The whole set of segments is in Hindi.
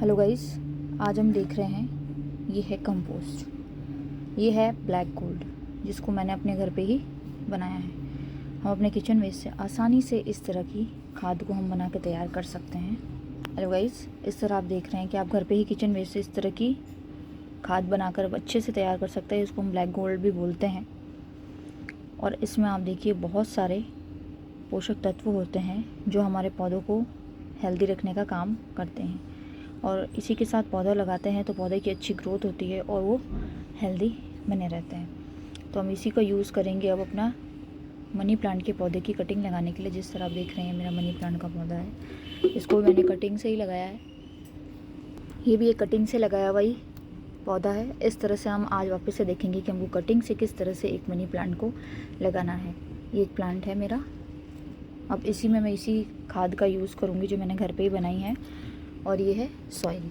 हेलो गाइस, आज हम देख रहे हैं ये है कंपोस्ट। ये है ब्लैक गोल्ड जिसको मैंने अपने घर पे ही बनाया है। हम अपने किचन वेस्ट से आसानी से इस तरह की खाद को हम बना के तैयार कर सकते हैं। हेलो गाइस, इस तरह आप देख रहे हैं कि आप घर पे ही किचन वेस्ट से इस तरह की खाद बनाकर अच्छे से तैयार कर सकते हैं। इसको हम ब्लैक गोल्ड भी बोलते हैं। और इसमें आप देखिए बहुत सारे पोषक तत्व होते हैं जो हमारे पौधों को हेल्दी रखने का काम करते हैं। और इसी के साथ पौधा लगाते हैं तो पौधे की अच्छी ग्रोथ होती है और वो हेल्दी बने रहते हैं। तो हम इसी का यूज़ करेंगे अब अपना मनी प्लांट के पौधे की कटिंग लगाने के लिए। जिस तरह आप देख रहे हैं मेरा मनी प्लांट का पौधा है, इसको मैंने कटिंग से ही लगाया है। ये भी एक कटिंग से लगाया हुआ ही पौधा है। इस तरह से हम आज वापस से देखेंगे कि हमको कटिंग से किस तरह से एक मनी प्लांट को लगाना है। ये एक प्लांट है मेरा। अब इसी में मैं इसी खाद का यूज़ करूँगी जो मैंने घर पे ही बनाई है। और ये है सॉइल।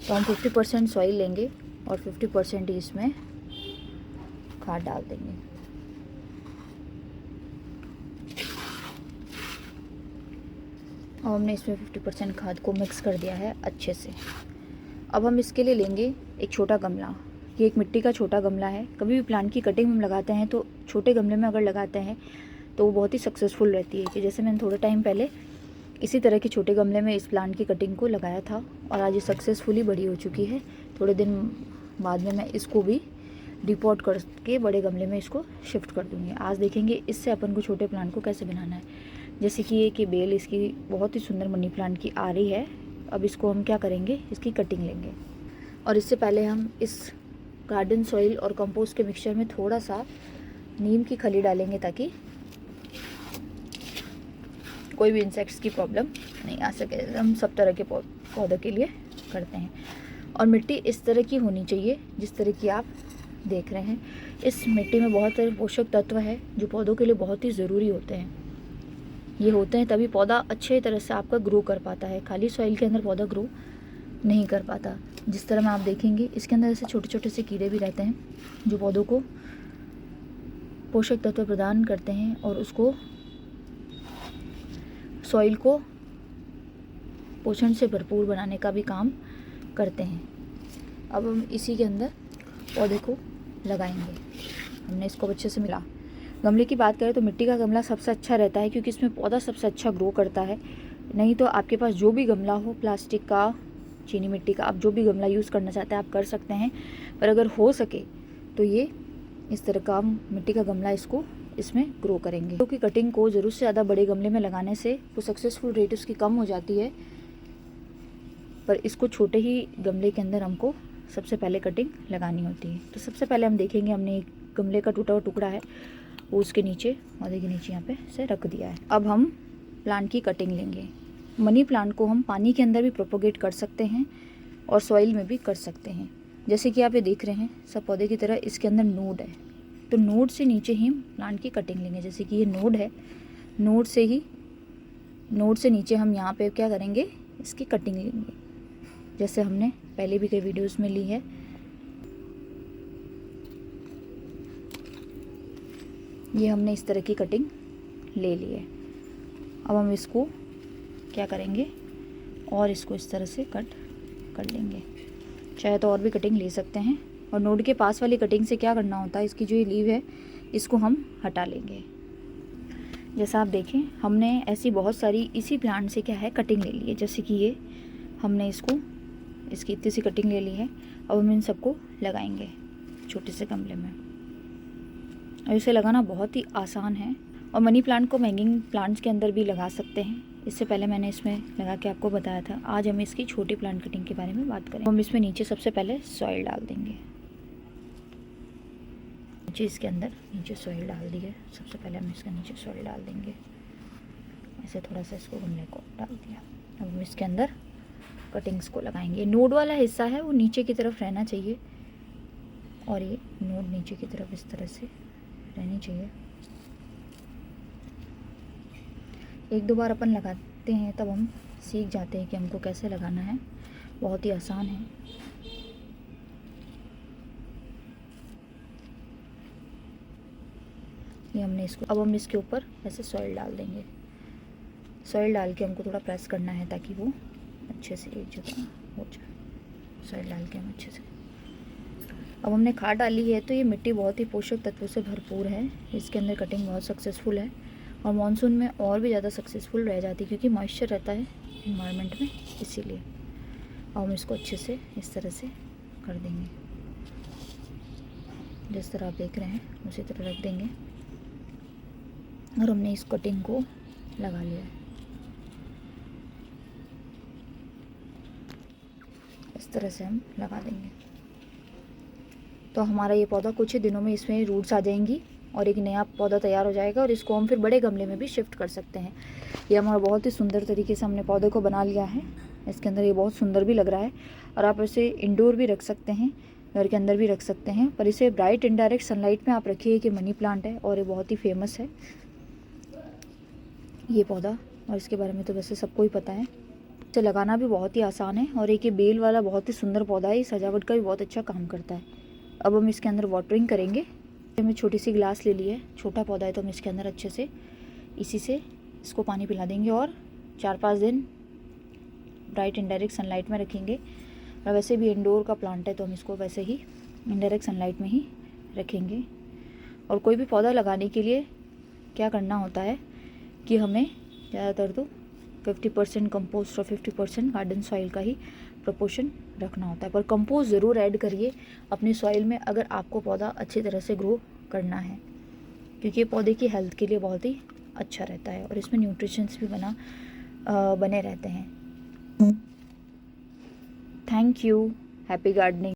तो हम 50% सॉइल लेंगे और 50% ही इसमें खाद डाल देंगे। और हमने इसमें 50% खाद को मिक्स कर दिया है अच्छे से। अब हम इसके लिए लेंगे एक छोटा गमला। ये एक मिट्टी का छोटा गमला है। कभी भी प्लांट की कटिंग हम लगाते हैं तो छोटे गमले में अगर लगाते हैं तो वो बहुत ही सक्सेसफुल रहती है। कि जैसे मैंने थोड़े टाइम पहले इसी तरह के छोटे गमले में इस प्लांट की कटिंग को लगाया था और आज ये सक्सेसफुली बड़ी हो चुकी है। थोड़े दिन बाद में मैं इसको भी डिपॉट करके बड़े गमले में इसको शिफ्ट कर दूँगी। आज देखेंगे इससे अपन को छोटे प्लांट को कैसे बनाना है। जैसे कि ये कि बेल इसकी बहुत ही सुंदर मनी प्लांट की आ रही है। अब इसको हम क्या करेंगे, इसकी कटिंग लेंगे। और इससे पहले हम इस गार्डन सॉइल और कंपोस्ट के मिक्सचर में थोड़ा सा नीम की खली डालेंगे ताकि कोई भी इंसेक्ट्स की प्रॉब्लम नहीं आ सके। हम सब तरह के पौधों के लिए करते हैं। और मिट्टी इस तरह की होनी चाहिए जिस तरह की आप देख रहे हैं। इस मिट्टी में बहुत सारे पोषक तत्व है जो पौधों के लिए बहुत ही ज़रूरी होते हैं। ये होते हैं तभी पौधा अच्छे तरह से आपका ग्रो कर पाता है। खाली सॉइल के अंदर पौधा ग्रो नहीं कर पाता। जिस तरह में आप देखेंगे इसके अंदर ऐसे छोटे छोटे से कीड़े भी रहते हैं जो पौधों को पोषक तत्व प्रदान करते हैं और उसको सॉइल को पोषण से भरपूर बनाने का भी काम करते हैं। अब हम इसी के अंदर पौधे को लगाएंगे। हमने इसको अच्छे से मिला। गमले की बात करें तो मिट्टी का गमला सबसे अच्छा रहता है क्योंकि इसमें पौधा सबसे अच्छा ग्रो करता है। नहीं तो आपके पास जो भी गमला हो, प्लास्टिक का, चीनी मिट्टी का, आप जो भी गमला यूज़ करना चाहते हैं आप कर सकते हैं। पर अगर हो सके तो ये इस तरह का मिट्टी का गमला इसको इसमें ग्रो करेंगे। क्योंकि कटिंग को ज़रूरत से ज़्यादा बड़े गमले में लगाने से वो सक्सेसफुल रेट उसकी कम हो जाती है। पर इसको छोटे ही गमले के अंदर हमको सबसे पहले कटिंग लगानी होती है। तो सबसे पहले हम देखेंगे, हमने एक गमले का टूटा हुआ टुकड़ा है वो उसके नीचे, पौधे के नीचे यहाँ पे से रख दिया है। अब हम प्लांट की कटिंग लेंगे। मनी प्लांट को हम पानी के अंदर भी प्रोपोगेट कर सकते हैं और सॉइल में भी कर सकते हैं। जैसे कि आप ये देख रहे हैं सब पौधे की तरह इसके अंदर नोड है। तो नोड से नीचे ही हम प्लांट की कटिंग लेंगे। जैसे कि ये नोड है, नोड से नीचे हम यहाँ पे क्या करेंगे, इसकी कटिंग लेंगे जैसे हमने पहले भी कई वीडियोस में ली है। ये हमने इस तरह की कटिंग ले ली है। अब हम इसको क्या करेंगे और इसको इस तरह से कट कर लेंगे। चाहे तो और भी कटिंग ले सकते हैं। और नोड के पास वाली कटिंग से क्या करना होता है, इसकी जो ये लीव है इसको हम हटा लेंगे। जैसा आप देखें हमने ऐसी बहुत सारी इसी प्लांट से क्या है कटिंग ले ली है। जैसे कि ये हमने इसकी इतनी सी कटिंग ले ली है। अब हम इन सबको लगाएंगे छोटे से गमले में। और इसे लगाना बहुत ही आसान है। और मनी प्लांट को हैंगिंग प्लांट्स के अंदर भी लगा सकते हैं। इससे पहले मैंने इसमें लगा के आपको बताया था। आज हम इसकी छोटी प्लांट कटिंग के बारे में बात करें। हम इसमें नीचे सबसे पहले सॉइल डाल देंगे। नीचे इसके अंदर नीचे सॉइल डाल दी है। सबसे पहले हम इसके नीचे सॉइल डाल देंगे। ऐसे थोड़ा सा इसको गमले को डाल दिया। अब हम इसके अंदर कटिंग्स को लगाएंगे। नोड वाला हिस्सा है वो नीचे की तरफ रहना चाहिए और ये नोड नीचे की तरफ इस तरह से रहनी चाहिए। एक दो बार अपन लगाते हैं तब हम सीख जाते हैं कि हमको कैसे लगाना है। बहुत ही आसान है। ये हमने इसको, अब हम इसके ऊपर ऐसे सॉइल डाल देंगे। सॉइल डाल के हमको थोड़ा प्रेस करना है ताकि वो अच्छे से एक जगह हो जाए, सॉइल डाल के हम अच्छे से। अब हमने खाद डाली है तो ये मिट्टी बहुत ही पोषक तत्वों से भरपूर है, इसके अंदर कटिंग बहुत सक्सेसफुल है और मानसून में और भी ज़्यादा सक्सेसफुल रह जाती है क्योंकि मॉइस्चर रहता है इन्वायरमेंट में, इसीलिए। अब हम इसको अच्छे से इस तरह से कर देंगे, जिस तरह आप देख रहे हैं उसी तरह रख देंगे। और हमने इस कटिंग को लगा लिया है, इस तरह से हम लगा देंगे तो हमारा ये पौधा कुछ ही दिनों में इसमें रूट्स आ जाएंगी और एक नया पौधा तैयार हो जाएगा और इसको हम फिर बड़े गमले में भी शिफ्ट कर सकते हैं। ये हमारा बहुत ही सुंदर तरीके से हमने पौधे को बना लिया है, इसके अंदर ये बहुत सुंदर भी लग रहा है और आप इसे इंडोर भी रख सकते हैं, घर के अंदर भी रख सकते हैं, पर इसे ब्राइट इनडायरेक्ट सनलाइट में आप रखिए कि मनी प्लांट है और ये बहुत ही फेमस है ये पौधा, और इसके बारे में तो वैसे सबको ही पता है। इसे लगाना भी बहुत ही आसान है और एक ये बेल वाला बहुत ही सुंदर पौधा है, ये सजावट का भी बहुत अच्छा काम करता है। अब हम इसके अंदर वाटरिंग करेंगे। हमने छोटी सी गिलास ले ली है, छोटा पौधा है तो हम इसके अंदर अच्छे से इसी से इसको पानी पिला देंगे और 4-5 दिन ब्राइट इनडायरेक्ट सनलाइट में रखेंगे। और वैसे भी इंडोर का प्लांट है तो हम इसको वैसे ही इनडायरेक्ट सनलाइट में ही रखेंगे। और कोई भी पौधा लगाने के लिए क्या करना होता है कि हमें ज़्यादातर तो 50% कंपोस्ट और 50% गार्डन सॉइल का ही प्रोपोर्शन रखना होता है, पर कंपोस्ट ज़रूर ऐड करिए अपनी सॉइल में अगर आपको पौधा अच्छी तरह से ग्रो करना है, क्योंकि ये पौधे की हेल्थ के लिए बहुत ही अच्छा रहता है और इसमें न्यूट्रिशंस भी बने रहते हैं। Thank you, happy gardening.